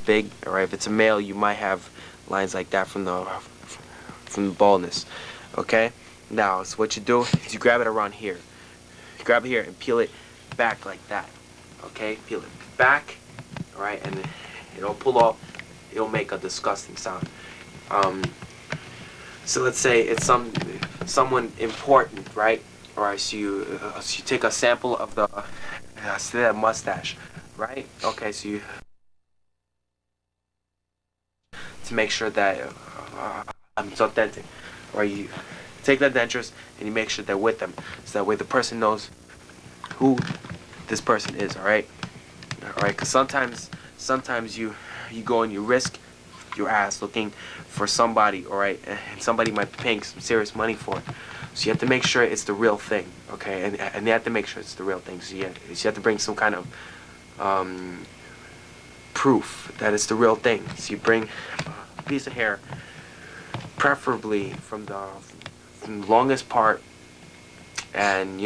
big. All right, if it's a male, you might have lines like that from the baldness. Okay. Now, so what you do is you grab it around here. You grab it here and peel it back like that. Okay, peel it back. All right, and it'll pull off. It'll make a disgusting sound. So let's say it's someone important, right? All right, so you take a sample of the say that mustache, right? Okay, so you to make sure that it's authentic, or you take the dentures and you make sure they're with them, so that way the person knows who this person is. All right, because sometimes you go and you risk your ass looking for somebody, all right, and somebody might be paying some serious money for it. So you have to make sure it's the real thing, okay, and you have to make sure it's the real thing. So you have to bring some kind of proof that it's the real thing. So you bring a piece of hair, preferably from the longest part, and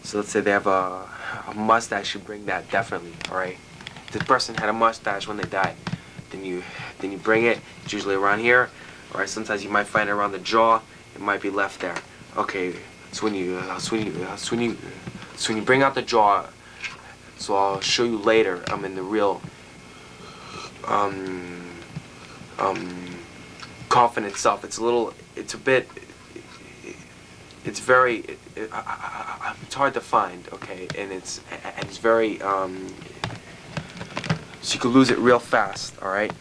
so let's say they have a mustache. You bring that definitely, all right. If this person had a mustache when they died, then you bring it. It's usually around here, all right. Sometimes you might find it around the jaw. It might be left there. Okay, so when you bring out the jaw, so I'll show you later. I'm in the real coffin itself. It's a bit. It's very. It's hard to find. Okay, and it's very. So you can lose it real fast. All right.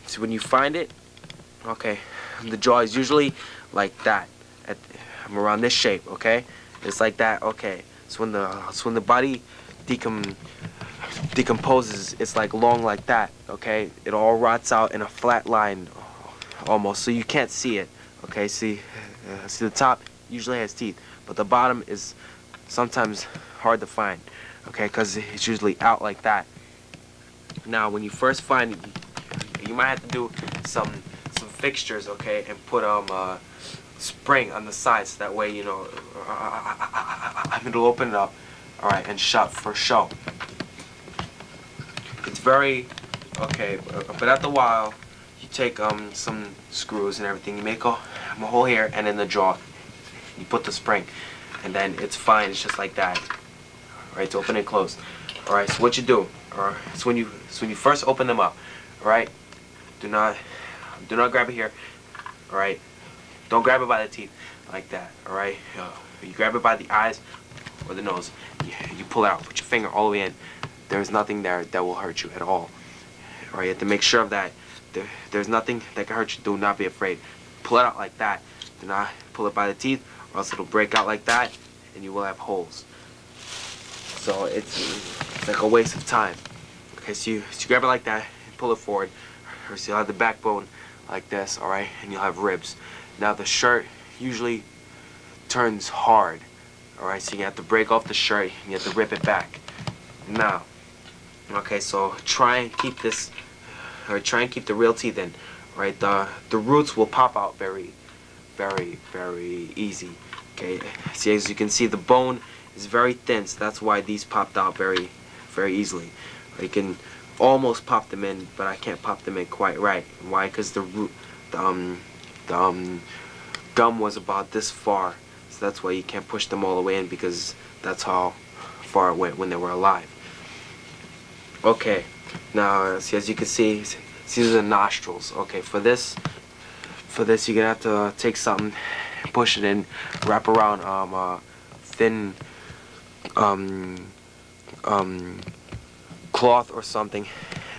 So when you find it, okay, the jaw is usually like that. I'm around this shape. Okay, it's like that. Okay. So when the body decomposes, it's like long like that. Okay, it all rots out in a flat line, almost, so you can't see it. Okay, see the top usually has teeth, but the bottom is sometimes hard to find. Okay, because it's usually out like that. Now, when you first find it, you might have to do some fixtures, okay, and put spring on the sides, so that way it'll open it up, all right, and shut for show. It's very okay, but after a while, you take some screws and everything. You make a hole here and in the jaw. You put the spring, and then it's fine. It's just like that. All right, to open and close. All right. So what you do, so when you first open them up, all right, do not grab it here. All right, don't grab it by the teeth like that. All right, you grab it by the eyes or the nose. You pull it out. Put your finger all the way in. There's nothing there that will hurt you at all. All right, you have to make sure of that. There's nothing that can hurt you. Do not be afraid. Pull it out like that. Do not pull it by the teeth, or else it'll break out like that, and you will have holes. So it's like a waste of time. Okay, so you grab it like that and pull it forward, or so you'll have the backbone like this, all right, and you'll have ribs. Now the shirt usually turns hard, all right, so you have to break off the shirt and you have to rip it back. Now, okay, so try and keep the real teeth in, right? The roots will pop out very easy. Okay, see, as you can see, the bone is very thin, so that's why these popped out very easily. You can almost pop them in, but I can't pop them in quite right. Why? Because the gum was about this far, so that's why you can't push them all the way in, because that's how far it went when they were alive. Okay, now see, as you can see these are the nostrils. Okay, for this you're gonna have to take something, push it in, wrap around thin cloth or something,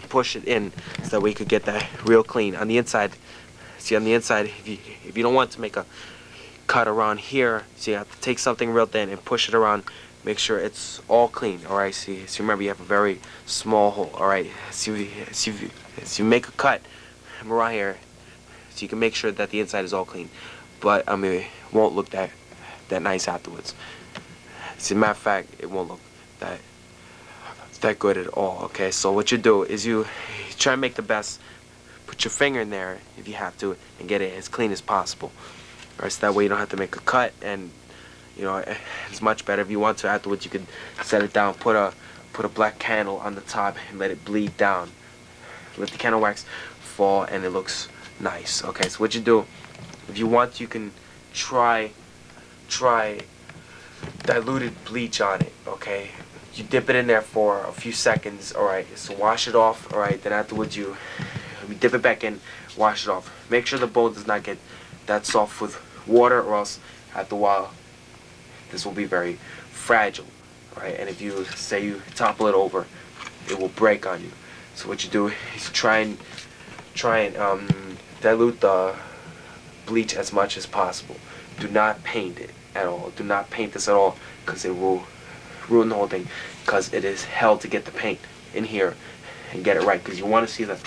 push it in, so that we could get that real clean on the inside. See, on the inside, if you don't want to make a cut around here, so you have to take something real thin and push it around. Make sure it's all clean. All right. See, so remember, you have a very small hole. All right. So you make a cut around here, so you can make sure that the inside is all clean. But I mean, it won't look that nice afterwards. As a matter of fact, it won't look that good at all. Okay. So what you do is you try and make the best. Put your finger in there if you have to, and get it as clean as possible. All right. So that way you don't have to make a cut, and it's much better. If you want to afterwards, you could set it down, put a black candle on the top and let it bleed down. let the candle wax fall, and it looks nice. Okay, so what you do, if you want, you can try diluted bleach on it. Okay, you dip it in there for a few seconds. Alright, so wash it off. Alright, then afterwards you dip it back in, wash it off. Make sure the bone does not get that soft with water, or else after a while this will be very fragile. Right, and if you say you topple it over, it will break on you. So what you do is try and dilute the bleach as much as possible. Do not paint it at all. Do not paint this at all, because it will ruin the whole thing, because it is hell to get the paint in here and get it right, because you want to see the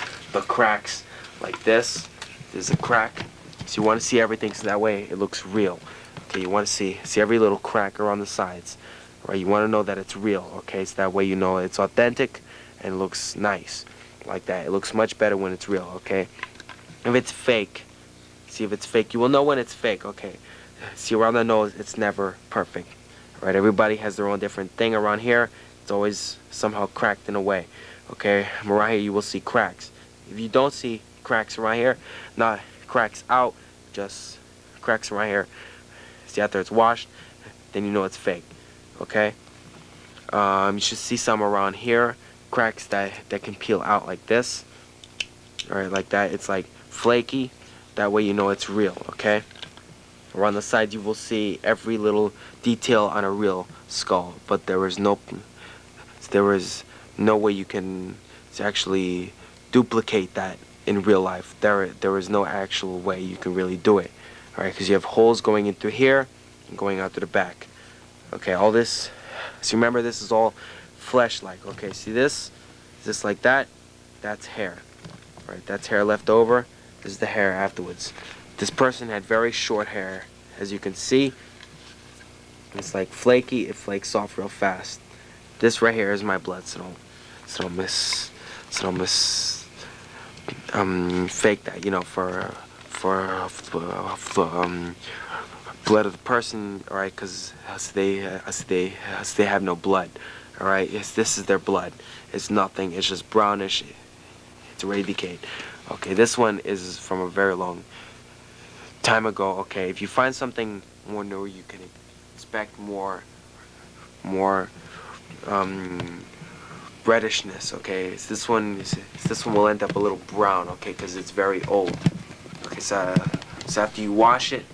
cracks like this. There's a crack, so you want to see everything, so that way it looks real. Okay, you want to see every little crack around the sides. Right, you want to know that it's real. Okay, so that way you know it's authentic and it looks nice like that. It looks much better when it's real. Okay, if it's fake, see, if it's fake, you will know when it's fake. Okay, see, around the nose, it's never perfect. Right, everybody has their own different thing. Around here, it's always somehow cracked in a way. Okay, around here you will see cracks. If you don't see cracks around here, not cracks out, just cracks around here, see, after it's washed, then you know it's fake. Okay, you should see some around here, cracks that can peel out like this. Alright, like that. It's like flaky, that way you know it's real. Okay, around the sides you will see every little detail on a real skull, but there is no way you can actually duplicate that in real life. There is no actual way you can really do it. Alright, because you have holes going in through here and going out to the back. Okay, all this, so remember, this is all flesh-like. Okay, see this like that, that's hair. Right, that's hair left over. This is the hair afterwards. This person had very short hair, as you can see. It's like flaky, it flakes off real fast. This right here is my blood, so don't fake that, you know, for blood of the person, alright, because they have no blood, alright. This is their blood. It's nothing. It's just brownish. It's already decayed. Okay, this one is from a very long time ago. Okay, if you find something more new, you can expect more breadishness. Okay, so this one will end up a little brown. Okay, because it's very old. Okay, so after you wash it,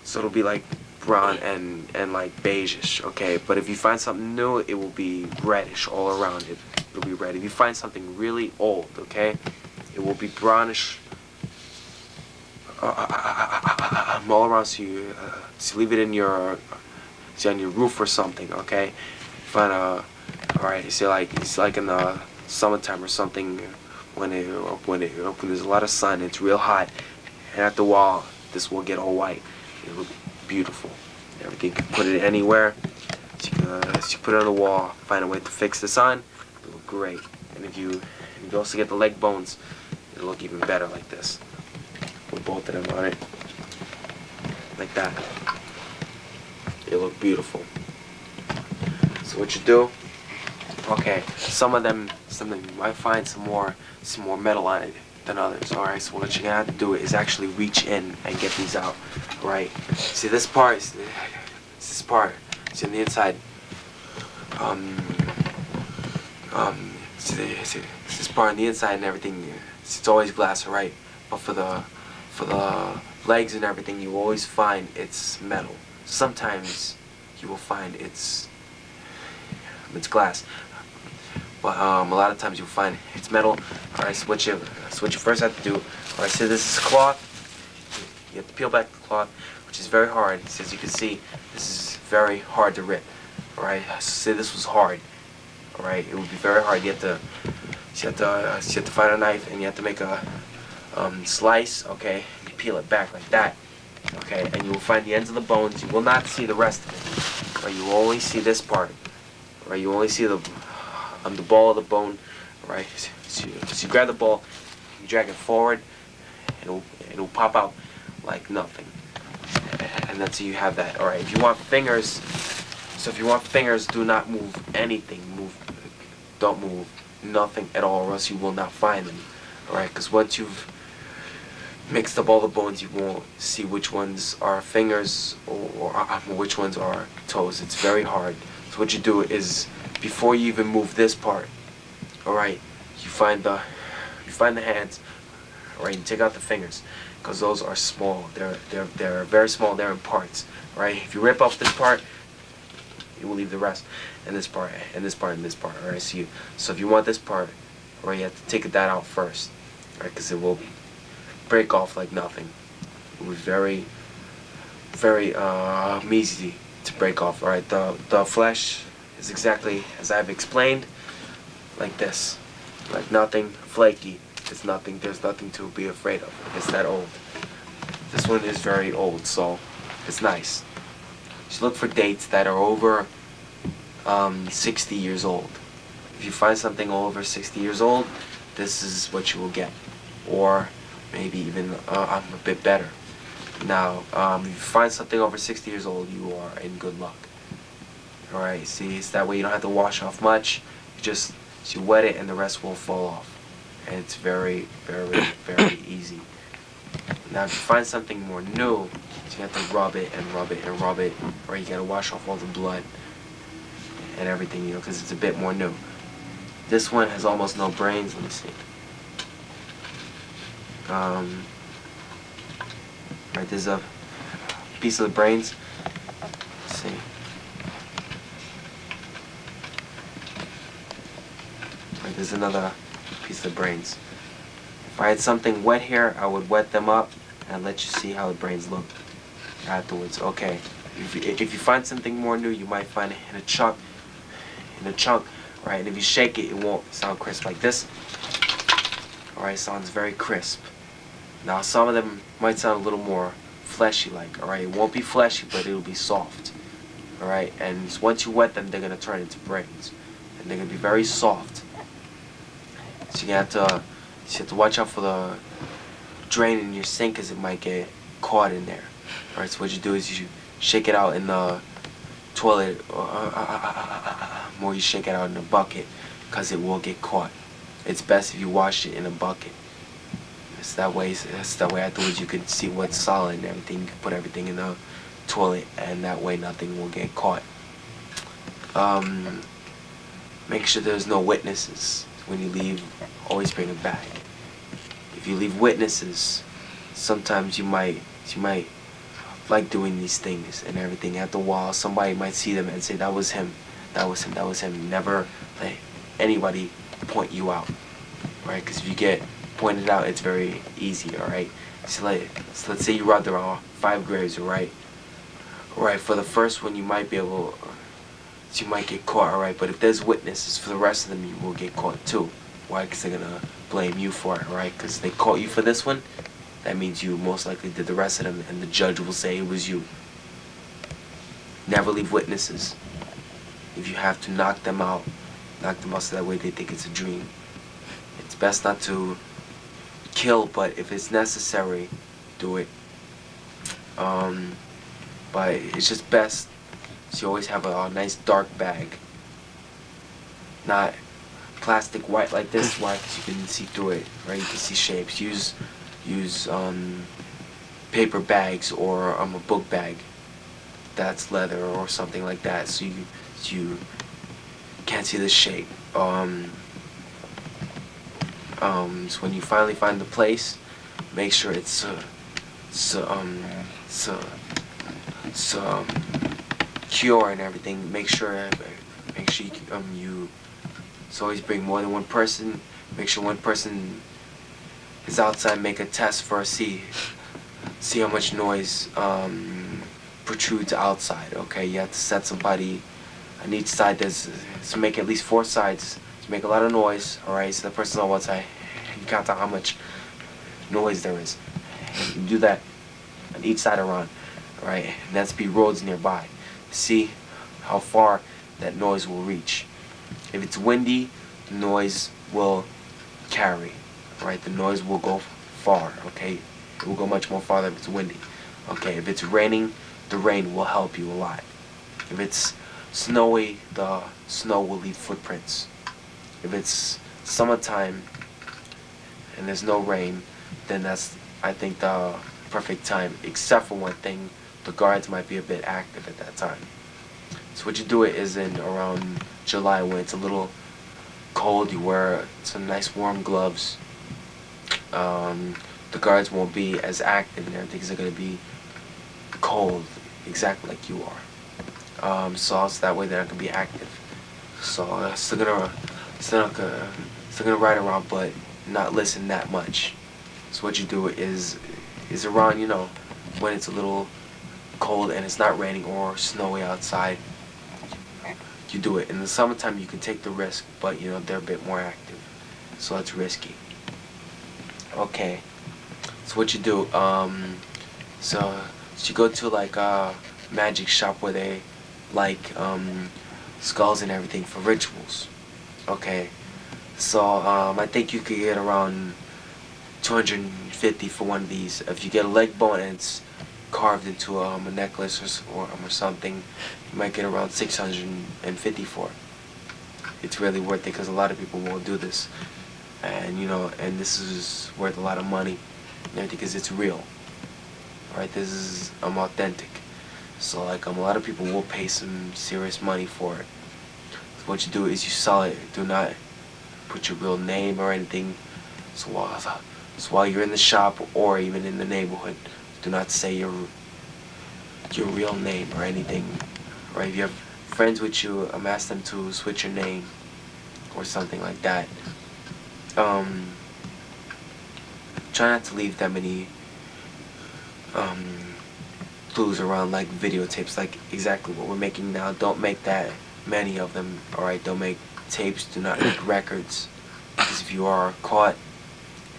so it'll be like brown and like beigeish. Okay, but if you find something new, it will be reddish all around it. It'll be red. If you find something really old, okay, it will be brownish all around. So you leave it in your on your roof or something. Okay, find alright. So it's like in the summertime or something, when there's a lot of sun, it's real hot, and after a while, this will get all white. It look beautiful. Everything, you can put it anywhere. So you put it on the wall, find a way to fix this on, it'll look great. And if you also get the leg bones, it'll look even better like this. Put both of them on it, like that. It'll look beautiful. So what you do? Okay, some of them you might find some more metal on it than others. Alright, so what you're gonna have to do is actually reach in and get these out. Right? See, this part is it's in the inside. See this part on the inside and everything. It's always glass, alright? But for the legs and everything, you always find it's metal. Sometimes you will find it's glass. But a lot of times you'll find it's metal. Alright, so what you first have to do, alright, so this is cloth. You have to peel back the cloth, which is very hard. As you can see, this is very hard to rip. Alright, say this was hard. Alright, it would be very hard. You have to find a knife and you have to make a slice. Okay, you peel it back like that. Okay, and you will find the ends of the bones. You will not see the rest of it. Right, you will only see this part. Right, you only see the ball of the bone. Right, so you grab the ball, you drag it forward, and it'll pop out like nothing. And that's how you have that. Alright, if you want fingers, do not move anything. Don't move nothing at all, or else you will not find them. Alright, because once you've mixed up all the bones, you won't see which ones are fingers or which ones are toes. It's very hard. So what you do is, before you even move this part, alright, you find the hands, alright, you take out the fingers, because those are small. They're very small. They're in parts. Alright, if you rip off this part, you will leave the rest, and this part, and this part, and this part. Alright, so if you want this part, alright, you have to take that out first, alright, because it will break off like nothing. It was very easy to break off. Alright, the flesh is exactly as I've explained, like this, like nothing, flaky. It's nothing. There's nothing to be afraid of. It's that old. This one is very old, so it's nice. Just look for dates that are over 60 years old. If you find something over 60 years old, this is what you will get, or maybe even a bit better. Now, if you find something over 60 years old, you are in good luck. Alright, see, it's that way you don't have to wash off much. You wet it and the rest will fall off. And it's very easy. Now, if you find something more new, so you have to rub it and rub it and rub it, or you gotta wash off all the blood and everything, because it's a bit more new. This one has almost no brains. Let me see. Right, there's a piece of the brains. Let's see. Right, there's another piece of brains. If I had something wet here, I would wet them up and let you see how the brains look afterwards. Okay. If you find something more new, you might find it in a chunk. Right, and if you shake it, it won't sound crisp like this. Alright, sounds very crisp. Now some of them might sound a little more fleshy like, alright, it won't be fleshy, but it'll be soft. Alright, and once you wet them, they're gonna turn into brains. And they're gonna be very soft. So you have to watch out for the drain in your sink, because it might get caught in there. Alright, so what you do is you shake it out in the toilet, or you shake it out in a bucket, because it will get caught. It's best if you wash it in a bucket. It's that way afterwards you can see what's solid and everything. You can put everything in the toilet, and that way nothing will get caught. Make sure there's no witnesses. When you leave, always bring a bag. If you leave witnesses, sometimes you might like doing these things and everything. At the wall, somebody might see them and say, that was him, that was him, that was him. Never let anybody point you out, right? Because if you get pointed out, it's very easy, alright? So let's say you robbed around 5 graves, alright? Alright, for the first one, you might get caught, alright? But if there's witnesses, for the rest of them, you will get caught too. Why? Because they're gonna blame you for it, alright? Because they caught you for this one, that means you most likely did the rest of them, and the judge will say it was you. Never leave witnesses. If you have to knock them out so that way they think it's a dream. It's best not to kill, but if it's necessary, do it. But it's just best so you always have a nice dark bag, not plastic white like this. Why? Because you can see through it, right? You can see shapes. Use paper bags or a book bag that's leather or something like that, so you can't see the shape. So when you finally find the place, make sure it's secure and everything. Make sure you always bring more than one person. Make sure one person is outside. Make a test first. See how much noise protrudes outside. Okay, you have to set somebody on each side. So make at least 4 sides to make a lot of noise. All right, so the person's on one side. You count out how much noise there is. And you do that on each side around. All right, and that's be roads nearby. See how far that noise will reach. If it's windy, the noise will carry. All right, the noise will go far. Okay, it will go much more farther if it's windy. Okay, if it's raining, the rain will help you a lot. If it's snowy, the snow will leave footprints. If it's summertime and there's no rain, then that's, I think, the perfect time. Except for one thing, the guards might be a bit active at that time. So what you do it is in around July when it's a little cold. You wear some nice warm gloves. The guards won't be as active and everything. They're gonna be cold, exactly like you are. So that way they're not gonna be active. So still gonna ride around, but not listen that much. So what you do is around, when it's a little cold and it's not raining or snowy outside, you do it. In the summertime you can take the risk, but they're a bit more active, so it's risky. Okay, so what you do, so you go to like a magic shop where they like skulls and everything for rituals. Okay, so I think you could get around 250 for one of these. If you get a leg bone and it's carved into a necklace or something, you might get around 650 for it. It's really worth it because a lot of people won't do this, and and this is worth a lot of money and everything because it's real. Right, this is authentic. So like a lot of people will pay some serious money for it. So what you do is you sell it. Do not put your real name or anything. So while you're in the shop or even in the neighborhood, do not say your real name or anything. Right? If you have friends with you, ask them to switch your name or something like that. Try not to leave that many clues around like videotapes, like exactly what we're making now. Don't make that many of them. Alright, don't make tapes, do not make records, because if you are caught,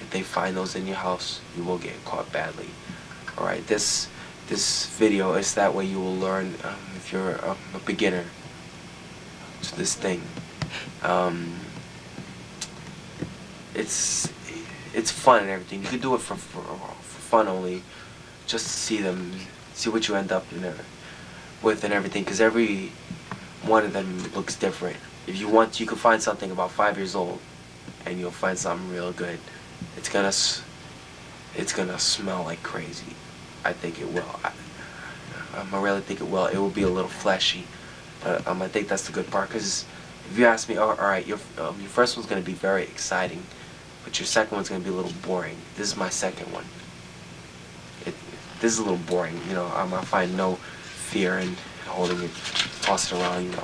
if they find those in your house, you will get caught badly. Alright, this video is that way you will learn if you're a beginner to this thing. It's fun and everything. You can do it for fun only, just to see what you end up with and everything, because every one of them looks different. If you want, you can find something about 5 years old and you'll find something real good. It's gonna smell like crazy. I think it will. I really think it will. It will be a little fleshy, but I think that's the good part, because if you ask me, alright, your first one's gonna be very exciting, but your second one's gonna be a little boring. This is my second one. This is a little boring, I find no fear in holding it, toss it around,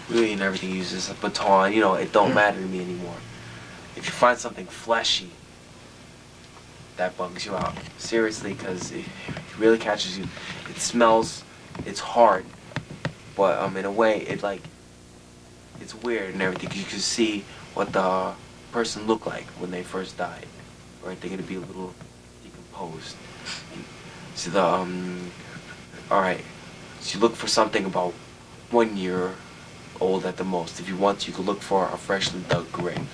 really, and everything uses a baton, it don't matter to me anymore. If you find something fleshy, that bugs you out, seriously, because it really catches you. It smells, it's hard, but in a way, it's weird and everything. You can see what the person looked like when they first died, right? They're gonna be a little decomposed. So alright, so you look for something about 1 year old at the most. If you want, you could look for a freshly dug grave.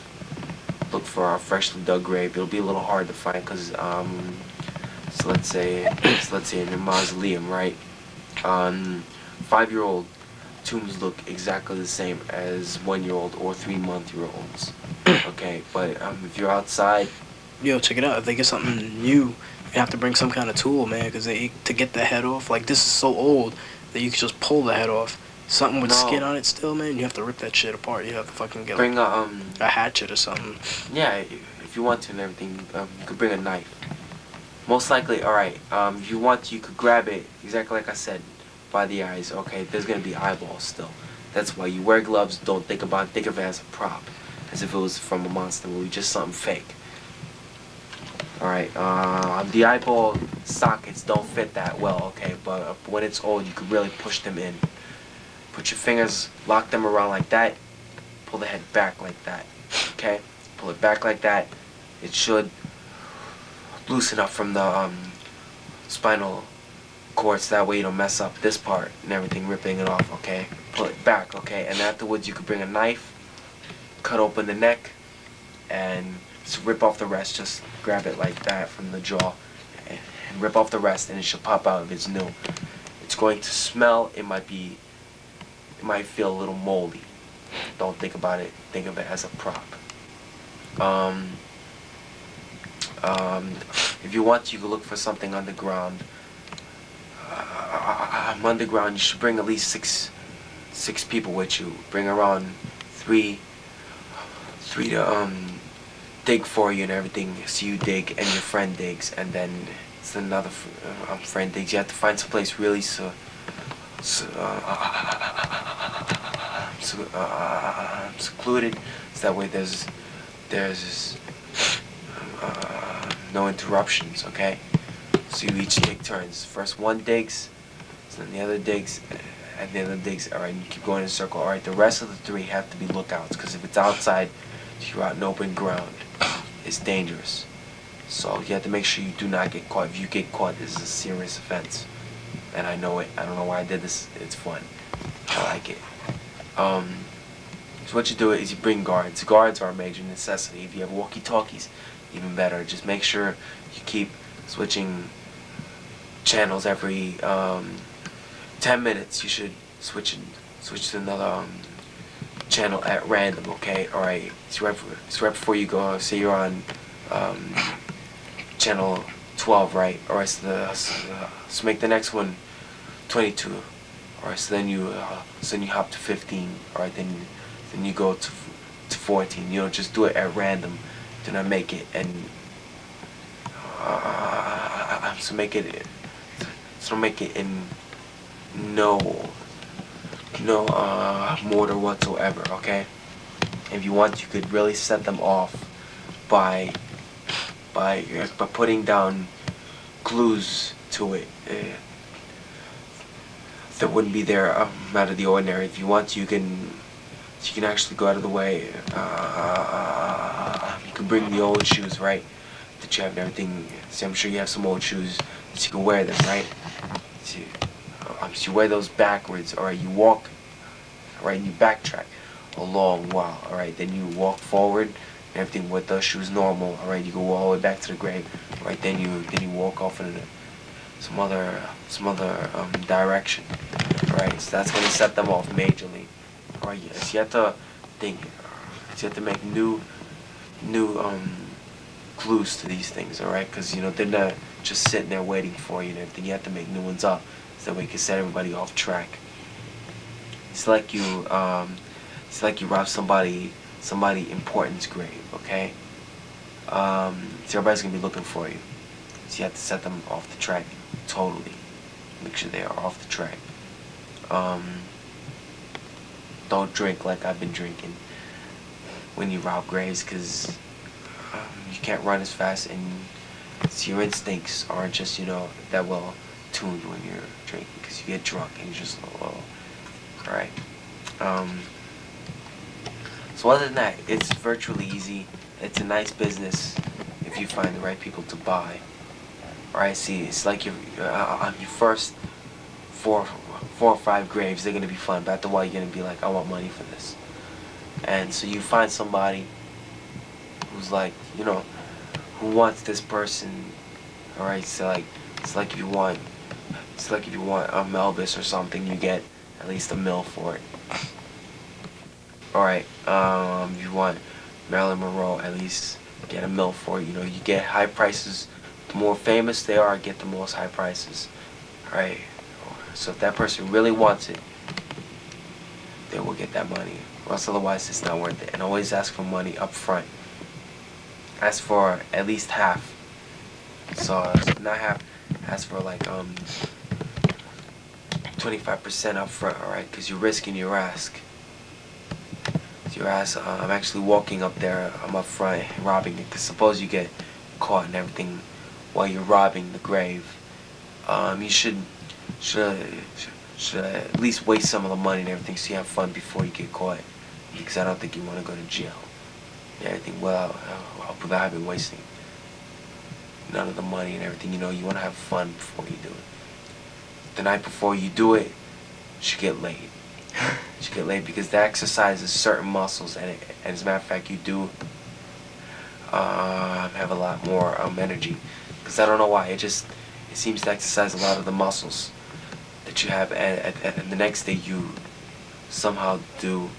Look for a freshly dug grave. It'll be a little hard to find because, so let's say in a mausoleum, right? 5-year-old tombs look exactly the same as 1-year-old or 3-month-year-olds. Okay, but if you're outside, yo, check it out. If they get something new, you have to bring some kind of tool, man, because to get the head off, like, this is so old that you can just pull the head off. Something with skin on it still, man, you have to rip that shit apart. You have to fucking get bring a hatchet or something. Yeah, if you want to and everything, you could bring a knife. Most likely, alright, if you want, you could grab it, exactly like I said, by the eyes. Okay, there's gonna be eyeballs still. That's why you wear gloves. Don't think of it as a prop, as if it was from a monster movie, just something fake. Alright, the eyeball sockets don't fit that well, okay, but when it's old, you can really push them in. Put your fingers, lock them around like that, pull the head back like that, okay? Pull it back like that. It should loosen up from the spinal cords, that way you don't mess up this part and everything, ripping it off, okay? Pull it back, okay? And afterwards, you could bring a knife, cut open the neck, and just rip off the rest. Just grab it like that from the jaw and rip off the rest, and it should pop out if it's new. It's going to smell. It might feel a little moldy. Don't think about it. Think of it as a prop. Um, if you want, you can look for something underground. Underground, you should bring at least six people with you. Bring around three to dig for you and everything. So you dig and your friend digs, and then it's another friend digs. You have to find some place really secluded, so that way there's no interruptions. Okay, so you each take turns. First one digs, so then the other digs, and the other digs. All right, and you keep going in a circle. All right, the rest of the three have to be lookouts, because if it's outside, you're out in open ground. It's dangerous. So you have to make sure you do not get caught. If you get caught, this is a serious offense. And I know it. I don't know why I did this. It's fun. I like it. So what you do is you bring guards. Guards are a major necessity. If you have walkie-talkies, even better. Just make sure you keep switching channels every 10 minutes. You should switch to another channel at random. Okay. All right. So right before you go, say you're on channel 12, right? All right. So make the next one 22. All right. So then you hop to 15. All right. Then you go to 14. You don't just do it at random. Do not make it so make it in no mortar whatsoever. Okay. If you want, you could really set them off by putting down clues to it that wouldn't be there out of the ordinary. If you want, you can actually go out of the way. You can bring the old shoes, right, that you have and everything. See, I'm sure you have some old shoes, so you can wear them, right? So you wear those backwards. All right, you walk, all right, and you backtrack a long while. All right, then you walk forward and everything with those shoes normal. All right, you go all the way back to the grave. All right, then you walk off in some other direction. All right, so that's gonna set them off majorly. All right, yes, you have to think. You have to make new clues to these things. All right, because they're not just sitting there waiting for you and everything. You have to make new ones up, so that way you can set everybody off track. It's like you rob somebody important's grave. Okay. So everybody's gonna be looking for you. So you have to set them off the track totally. Make sure they are off the track. Don't drink like I've been drinking when you rob graves, because you can't run as fast, and so your instincts aren't just that well tuned when you're drinking, because you get drunk and you're just alright. So other than that, it's virtually easy. It's a nice business if you find the right people to buy. Alright, see, it's like your first four or five graves, they're gonna be fun, but after a while you're gonna be like, I want money for this. And so you find somebody who's like, who wants this person. Alright, so it's like if you want Elvis or something, you get at least $1 million for it. Alright, if you want Marilyn Monroe, at least get $1 million for it. You get high prices. The more famous they are, get the most high prices. Alright. So if that person really wants it, they will get that money. Or else otherwise it's not worth it. And always ask for money up front. Ask for at least half. So not half, ask for like 25% up front, alright? Because you're risking your ass. I'm actually walking up there, I'm up front and robbing it. Because suppose you get caught and everything while you're robbing the grave. You should at least waste some of the money and everything, so you have fun before you get caught, because I don't think you want to go to jail and everything without having wasting none of the money and everything. You want to have fun before you do it. The night before you do it, you should get laid. You should get laid, because that exercises certain muscles, and as a matter of fact, you do have a lot more energy, because I don't know why, it seems to exercise a lot of the muscles that you have, and the next day you somehow do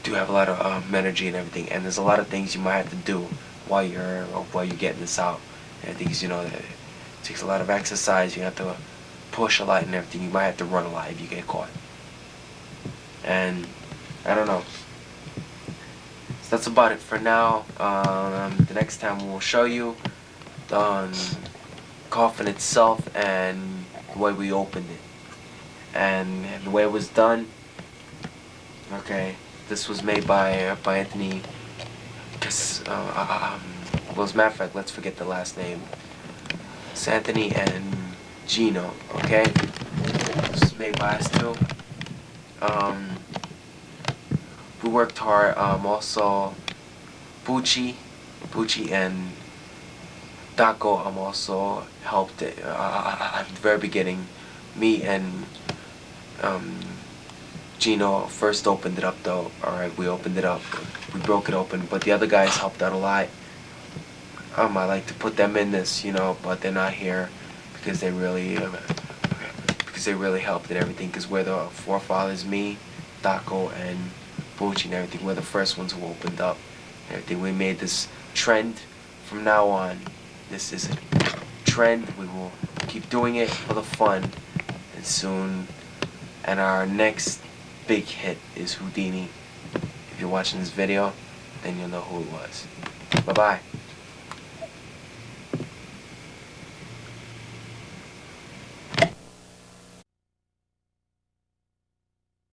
do have a lot of energy and everything, and there's a lot of things you might have to do while you're getting this out. And things, you know, it takes a lot of exercise. You have to push a lot and everything. You might have to run a lot if you get caught. And I don't know. So that's about it for now. The next time we'll show you the coffin itself and the way we opened it and the way it was done. Okay, this was made by Anthony. Well, as a matter of fact, let's forget the last name. It's Anthony and Gino. Okay, this was made by us two. We worked hard. Also, Bucci and Daco also helped it at the very beginning. Me and Gino first opened it up though. Alright, we opened it up. We broke it open, but the other guys helped out a lot. I like to put them in this, you know, but they're not here because they really helped and everything. Because we're the forefathers, me, Daco, and Bucci and everything. We're the first ones who opened up and everything. We made this trend from now on. This is a trend. We will keep doing it for the fun, and soon. And our next big hit is Houdini. If you're watching this video, then you'll know who it was. Bye-bye.